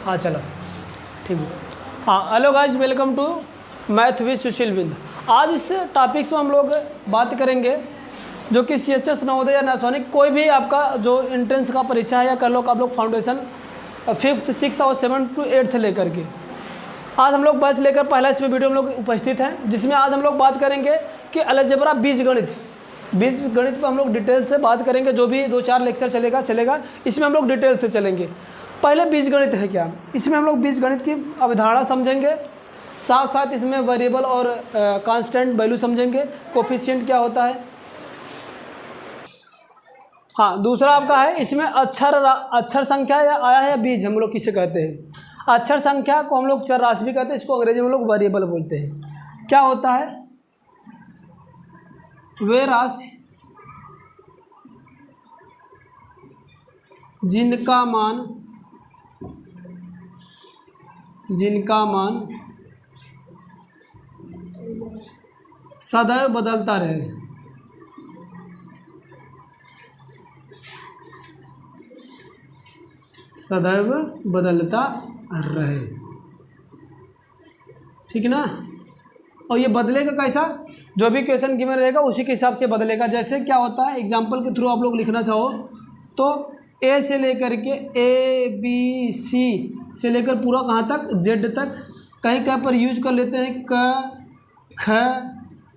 हाँ चलो ठीक है। हाँ hello guys, welcome to math with Sushil Bind. आज इस टॉपिक से हम लोग बात करेंगे जो कि CHS नवोदय या नासोनिक कोई भी आपका जो एंट्रेंस का परीक्षा है या कर लो आप लोग फाउंडेशन 5th 6th और 7th to 8th लेकर के आज हम लोग बैच लेकर पहला इसमें वीडियो हम लोग उपस्थित हैं, जिसमें आज हम लोग बात करेंगे कि अलजेब्रा बीजगणित पर हम लोग डिटेल से बात करेंगे। जो भी 2-4 लेक्चर चलेगा इसमें हम लोग डिटेल से चलेंगे। पहले बीजगणित है क्या, इसमें हम लोग बीजगणित की अवधारणा समझेंगे, साथ साथ इसमें वेरिएबल और कांस्टेंट वैल्यू समझेंगे, कोफिशिएंट क्या होता है। हाँ दूसरा आपका है इसमें अक्षर संख्या या आया है या बीज हम लोग किसे कहते हैं। अक्षर संख्या को हम लोग चर राशि भी कहते हैं, इसको अंग्रेजी में हम लोग वेरिएबल बोलते हैं। क्या होता है वे राशि जिनका मान सदैव बदलता रहे। सदैव बदलता रहे, ठीक है ना। और ये बदलेगा कैसा, जो भी क्वेश्चन गिवन रहेगा उसी के हिसाब से बदलेगा। जैसे क्या होता है एग्जांपल के थ्रू आप लोग लिखना चाहो तो ए से लेकर के ABC से लेकर पूरा कहाँ तक Z तक, कहीं कहीं पर यूज कर लेते हैं क ख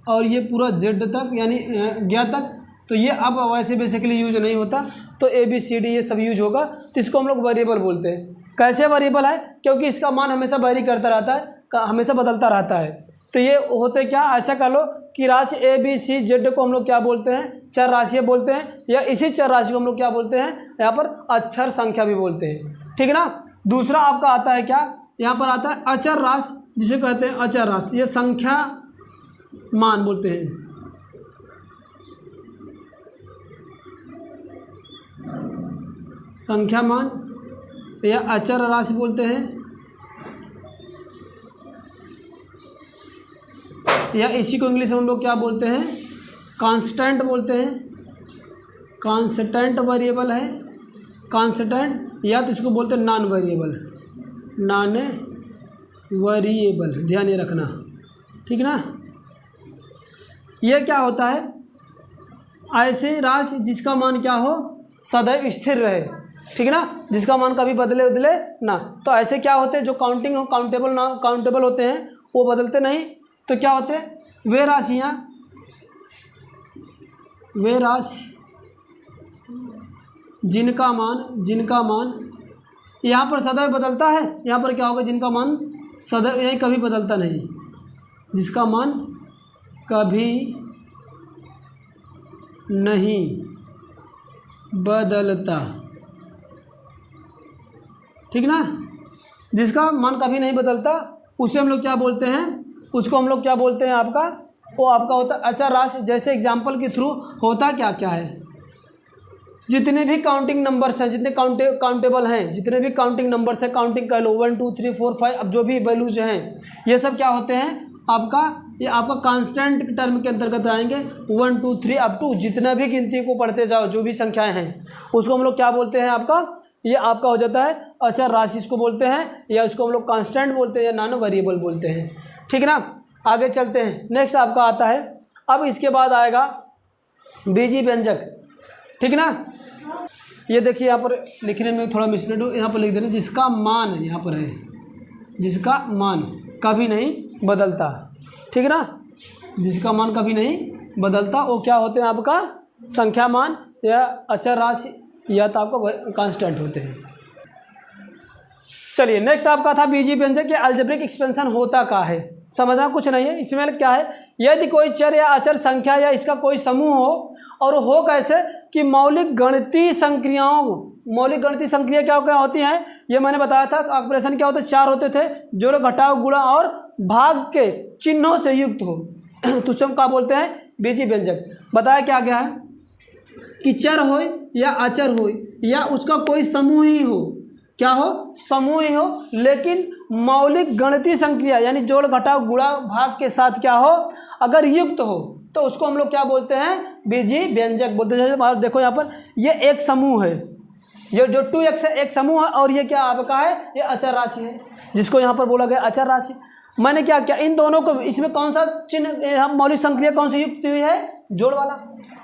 और ये पूरा Z तक यानी ज्ञ तक। तो ये अब वैसे बेसिकली यूज नहीं होता, तो ABCD ये सब यूज होगा, तो इसको हम लोग वेरिएबल बोलते हैं। कैसे वेरिएबल है, क्योंकि इसका मान हमेशा वेरी करता रहता है, हमेशा बदलता रहता है। तो ये होते क्या, ऐसा कर लो कि राशि ABCZ को हम लोग क्या बोलते हैं, चर राशि बोलते हैं, या इसी चर राशि को हम लोग क्या बोलते हैं यहाँ पर अक्षर संख्या भी बोलते हैं, ठीक है ना। दूसरा आपका आता है क्या, यहाँ पर आता है अचर राशि, जिसे कहते हैं अचर राशि, ये संख्या मान बोलते हैं। संख्या मान या अचर राशि बोलते हैं, या इसी को इंग्लिश में हम लोग क्या बोलते हैं, कांस्टेंट बोलते हैं। कांस्टेंट वेरिएबल है, कांस्टेंट, या तो इसको बोलते हैं नॉन वेरिएबल, ध्यान ये रखना, ठीक है ना। ये क्या होता है, ऐसे राशि जिसका मान क्या हो, सदैव स्थिर रहे, ठीक है ना, जिसका मान कभी बदले ना। तो ऐसे क्या होते हैं जो काउंटिंग हो, काउंटेबल होते हैं, वो बदलते नहीं। तो क्या होते हैं वे राशियाँ, वे राशि जिनका मान यहाँ पर सदैव बदलता है, यहाँ पर क्या होगा, जिनका मान सदैव यही कभी बदलता नहीं, जिसका मान कभी नहीं बदलता, ठीक ना। जिसका मान कभी नहीं बदलता उसे हम लोग क्या बोलते हैं, उसको हम लोग क्या बोलते हैं आपका, वो आपका होता है अचर राशि। जैसे एग्जांपल के थ्रू होता क्या क्या है, जितने भी काउंटिंग नंबर्स हैं, जितने काउंटेबल हैं, जितने भी काउंटिंग नंबर्स हैं, काउंटिंग कह लो 1 2 3 4 5, अब जो भी वैल्यूज हैं ये सब क्या होते हैं आपका, ये आपका कांस्टेंट टर्म के अंतर्गत आएंगे। 1 2 3 अप टू जितना भी गिनती को पढ़ते जाओ, जो भी संख्याएं हैं उसको हम लोग क्या बोलते हैं आपका, ये आपका हो जाता है अचर राशि इसको बोलते हैं, या उसको हम लोग कांस्टेंट बोलते हैं या नॉन वेरिएबल बोलते हैं, ठीक है ना। आगे चलते हैं, नेक्स्ट आपका आता है, अब इसके बाद आएगा बीजी व्यंजक, ठीक है ना। ये देखिए यहाँ पर लिखने में थोड़ा मिसप्रिंट हो, यहाँ पर लिख देना जिसका मान यहाँ पर है, जिसका मान कभी नहीं बदलता, ठीक है ना, जिसका मान कभी नहीं बदलता, वो क्या होते हैं आपका संख्या मान या अचर राशि या तो आपका कांस्टेंट होते हैं। चलिए नेक्स्ट आपका था बीजी व्यंजक के अलजेब्रिक एक्सपेंशन होता क्या है, समझना कुछ नहीं है। इसमें क्या है, यदि कोई चर या अचर संख्या या इसका कोई समूह हो, और हो कैसे कि मौलिक गणितीय संक्रिया क्या क्या होती हैं, ये मैंने बताया था। ऑपरेशन क्या होते, 4 होते थे, जोड़ घटाव गुणा और भाग के चिन्हों से युक्त हो, तो उसको हम क्या बोलते हैं बीजी व्यंजक। बताया क्या गया है कि चर हो या अचर हो या उसका कोई समूह ही हो, क्या हो, समूह ही हो, लेकिन मौलिक गणितीय संक्रिया यानी जोड़ घटाव गुणा भाग के साथ क्या हो, अगर युक्त हो तो उसको हम लोग क्या बोलते हैं, बीजी व्यंजक बोलते हैं। जैसे देखो यहाँ पर ये एक समूह है, ये जो 2x है एक समूह है और ये क्या आपका है, ये अचर राशि है जिसको यहाँ पर बोला गया अचर राशि। मैंने क्या किया, इन दोनों को, इसमें कौन सा चिन्ह हम मौलिक संक्रिया कौन सी युक्त हुई है, जोड़ वाला।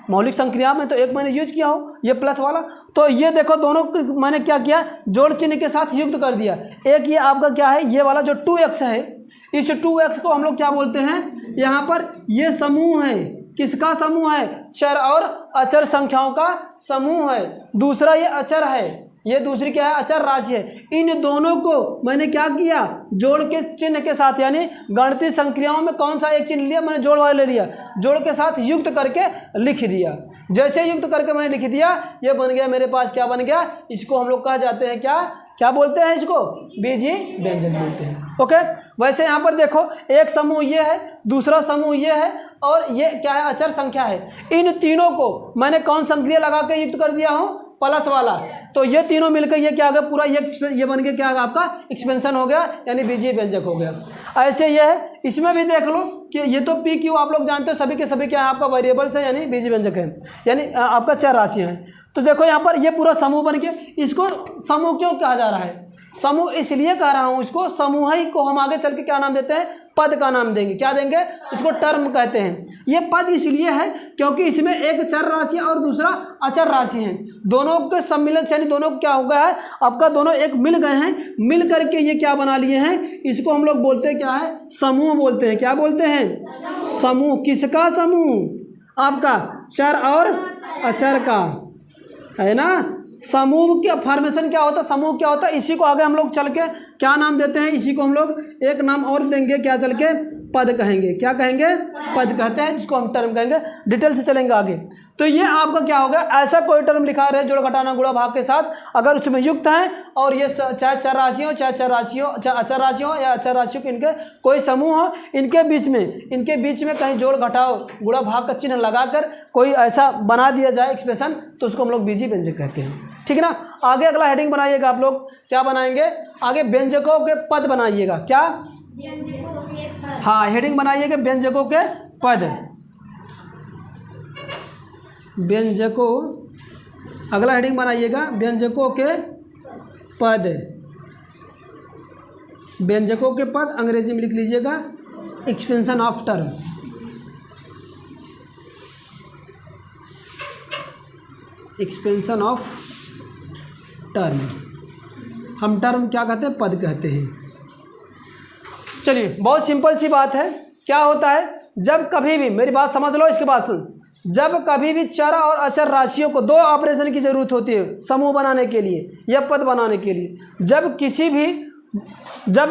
मौलिक संक्रिया में तो एक मैंने यूज किया हो, ये प्लस वाला। तो ये देखो दोनों को मैंने क्या किया, जोड़ चिन्ह के साथ युक्त कर दिया। एक ये आपका क्या है, ये वाला जो 2x है, इस 2x को हम लोग क्या बोलते हैं, यहाँ पर ये समूह है, किसका समूह है, चर और अचर संख्याओं का समूह है। दूसरा ये अचर है, ये दूसरी क्या है, अचर राशि है। इन दोनों को मैंने क्या किया, जोड़ के चिन्ह के साथ, यानी गणितीय संक्रियाओं में कौन सा एक चिन्ह लिया, मैंने जोड़ वाला ले लिया, जोड़ के साथ युक्त करके लिख दिया। जैसे युक्त करके मैंने लिख दिया, ये बन गया मेरे पास, क्या बन गया, इसको हम लोग कहा जाते हैं क्या बोलते हैं, इसको बीजीय व्यंजक बोलते हैं। ओके, वैसे यहाँ पर देखो एक समूह ये है, दूसरा समूह ये है और ये क्या है, अचर संख्या है। इन तीनों को मैंने कौन संक्रिया लगा के युक्त कर दिया हूँ, प्लस वाला। तो ये तीनों मिलकर ये क्या हो गया, पूरा ये बन के क्या आपका एक्सपेंशन हो गया, यानी बीजीय व्यंजक हो गया। ऐसे ये है, इसमें भी देख लो कि ये तो पी क्यू आप लोग जानते हो, सभी के सभी क्या है आपका वेरिएबल्स है, यानी बीजीय व्यंजक है, यानी आपका चर राशियाँ हैं। तो देखो यहाँ पर ये पूरा समूह बन के, इसको समूह क्यों कहा जा रहा है, समूह इसलिए कह रहा हूँ इसको, समूह ही को हम आगे चल के क्या नाम देते हैं, पद का नाम देंगे, क्या देंगे, इसको टर्म कहते हैं। ये पद इसलिए है क्योंकि इसमें एक चर राशि और दूसरा अचर राशि है, दोनों के सम्मिलन से, यानी दोनों क्या हो गया है आपका, दोनों एक मिल गए हैं, मिल करके ये क्या बना लिए हैं, इसको हम लोग बोलते हैं क्या है, समूह बोलते हैं। क्या बोलते हैं, समूह। किसका समूह, आपका चर और अचर का, है ना। समूह का फॉर्मेशन क्या होता है, समूह क्या होता है, इसी को आगे हम लोग चल के क्या नाम देते हैं, इसी को हम लोग एक नाम और देंगे, क्या चल के, पद कहेंगे। क्या कहेंगे, पद कहते हैं, जिसको हम टर्म कहेंगे, डिटेल से चलेंगे आगे। तो ये आपका क्या होगा, ऐसा कोई टर्म लिखा रहे जोड़ घटाना गुणा भाग के साथ, अगर उसमें युक्त है और ये चाहे चर राशियों, चाहे चर राशियों, चाहे अचर राशियों या अचर राशियों के इनके कोई समूह हो, इनके बीच में कहीं जोड़ घटाओ गुणा भाग का चिन्ह लगाकर कोई ऐसा बना दिया जाए एक्सप्रेशन, तो उसको हम लोग बीजीय व्यंजक कहते हैं। ठीक है ना। आगे अगला हेडिंग बनाइएगा आप लोग, क्या बनाएंगे, आगे व्यंजकों के पद बनाइएगा। क्या, हाँ, हेडिंग बनाइएगा व्यंजकों के पद। व्यंजकों, अगला हेडिंग बनाइएगा व्यंजकों के पद। व्यंजकों के पद अंग्रेजी में लिख लीजिएगा, expansion of term. Expansion of term, हम टर्म क्या कहते हैं, पद कहते हैं। चलिए, बहुत सिंपल सी बात है। क्या होता है, जब कभी भी, मेरी बात समझ लो, इसके बाद सुन, जब कभी भी चर और अचर राशियों को दो ऑपरेशन की जरूरत होती है समूह बनाने के लिए या पद बनाने के लिए, जब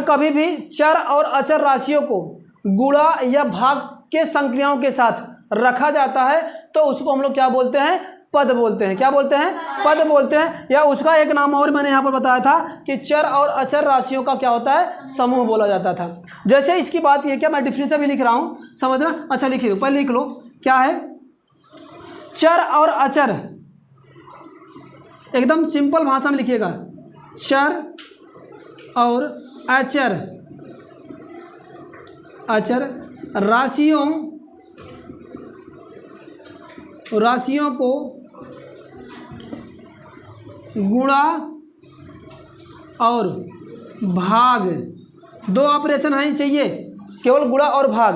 कभी भी चर और अचर राशियों को गुणा या भाग के संक्रियाओं के साथ रखा जाता है, तो उसको हम लोग क्या बोलते हैं, पद बोलते हैं। क्या बोलते हैं, पद बोलते हैं। या उसका एक नाम और मैंने यहाँ पर बताया था कि चर और अचर राशियों का क्या होता है, समूह बोला जाता था। जैसे इसकी बात ये, क्या मैं डिफिनेशन भी लिख रहा हूँ, समझना। अच्छा लिख लो, पहले लिख लो, क्या है, चर और अचर, एकदम सिंपल भाषा में लिखिएगा, चर और अचर राशियों को गुणा और भाग, दो ऑपरेशन है चाहिए, केवल गुणा और भाग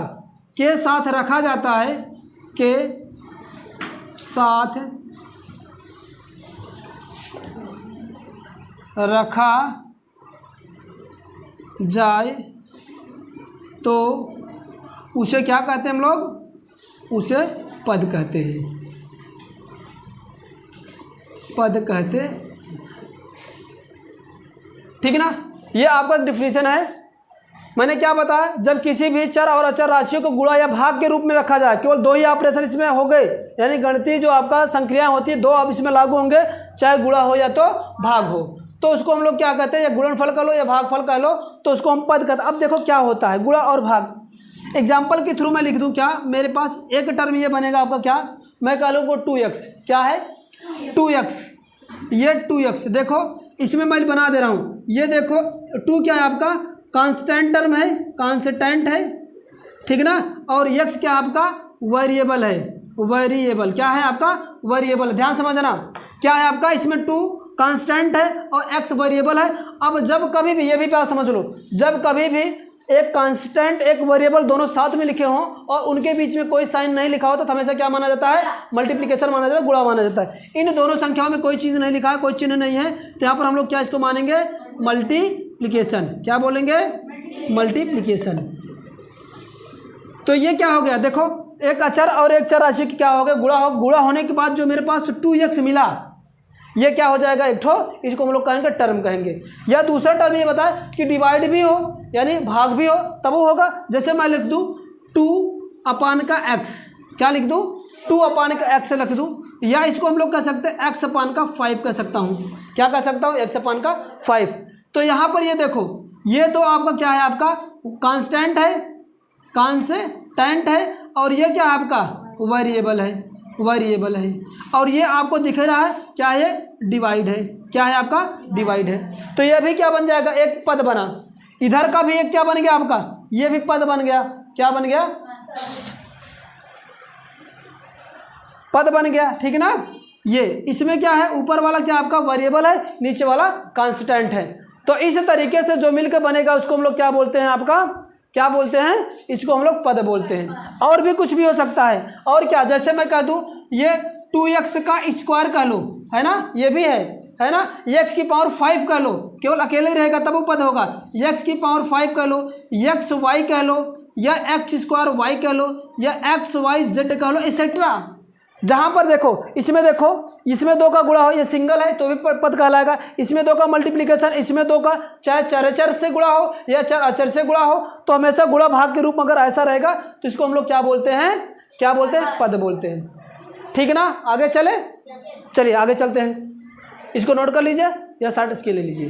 के साथ रखा जाता है, के साथ रखा जाए तो उसे क्या कहते हैं हम लोग, उसे पद कहते हैं, पद कहते। ठीक है ना। ये आपका डिफिनीशन है। मैंने क्या बताया, जब किसी भी चर और अचर राशियों को गुणा या भाग के रूप में रखा जाए, केवल दो ही ऑपरेशन इसमें हो गए, यानी गणितीय जो आपका संक्रियाएं होती है दो अब इसमें लागू होंगे, चाहे गुणा हो या तो भाग हो, तो उसको हम लोग क्या कहते हैं, या गुणनफल कह लो या भागफल कह लो, तो उसको हम पद कहते हैं। अब देखो क्या होता है, गुणा और भाग। एग्जाम्पल के थ्रू मैं लिख दूँ, क्या मेरे पास एक टर्म ये बनेगा आपका, क्या मैं कह लूँ को 2x, क्या है 2x, ये 2x। देखो इसमें मैं बना दे रहा हूँ, ये देखो 2 क्या है आपका, कांस्टेंट टर्म है, कांस्टेंट है, ठीक ना। और x क्या आपका वेरिएबल है, वेरिएबल। क्या है आपका? वेरिएबल। ध्यान समझना, क्या है आपका? इसमें 2 कांस्टेंट है और x वेरिएबल है। अब जब कभी भी, ये भी बात समझ लो, जब कभी भी एक कांस्टेंट एक वेरिएबल दोनों साथ में लिखे हों और उनके बीच में कोई साइन नहीं लिखा हो तो हमेशा क्या माना जाता है? मल्टीप्लिकेशन माना जाता है, गुणा माना जाता है। इन दोनों संख्याओं में कोई चीज़ नहीं लिखा है, कोई चिन्ह नहीं है, तो यहाँ पर हम लोग क्या इसको मानेंगे? मल्टीप्लिकेशन। क्या बोलेंगे? मल्टीप्लिकेशन। तो ये क्या हो गया? देखो, एक अचर और एक चर राशि की क्या हो गया? गुणा होने के बाद जो मेरे पास 2x मिला, ये क्या हो जाएगा? एक ठो, इसको हम लोग कहेंगे टर्म कहेंगे। या दूसरा टर्म ये बताए कि डिवाइड भी हो यानी भाग भी हो, तब वो होगा। जैसे मैं लिख दूँ 2/x, क्या लिख दूँ? 2/x लिख दूँ, या इसको हम लोग कह सकते हैं x/5 कह सकता हूँ। क्या कह सकता हूँ? x/5। तो यहाँ पर ये देखो, ये तो आपका क्या है? आपका कांस्टेंट है, कांस्टेंट है, और ये क्या है आपका? वेरिएबल है, वेरिएबल है। और ये आपको दिख रहा है क्या है? डिवाइड है। क्या है आपका? डिवाइड है। तो ये भी क्या बन जाएगा? एक पद बना। इधर का भी एक क्या बन गया आपका? ये भी पद बन गया। क्या बन गया? पद बन गया, ठीक ना? ये इसमें क्या है? ऊपर वाला क्या आपका? वेरिएबल है, नीचे वाला कांस्टेंट है। तो इस तरीके से जो मिलकर बनेगा उसको हम लोग क्या बोलते हैं? आपका क्या बोलते हैं? इसको हम लोग पद बोलते हैं। और भी कुछ भी हो सकता है। और क्या? जैसे मैं कह दूं ये 2x का स्क्वायर कह लो, है ना? ये भी है ना? x की पावर 5 कह लो, केवल अकेले रहेगा तब वो पद होगा। x की पावर 5 कह लो, xy कह लो, या x² y कह लो, या xyz कह लो, एक्सेट्रा। जहाँ पर देखो, इसमें देखो, इसमें 2 का गुणा हो, ये सिंगल है तो भी पद कहलाएगा। इसमें 2 का मल्टीप्लिकेशन, इसमें 2 का, चाहे चर से गुणा हो या चर अचर से गुणा हो, तो हमेशा गुणा भाग के रूप में अगर ऐसा रहेगा तो इसको हम लोग क्या बोलते हैं? क्या बोलते हैं? पद बोलते हैं। ठीक ना? आगे चले, चलिए आगे चलते हैं। इसको नोट कर लीजिए या शॉर्ट इसके ले लीजिए।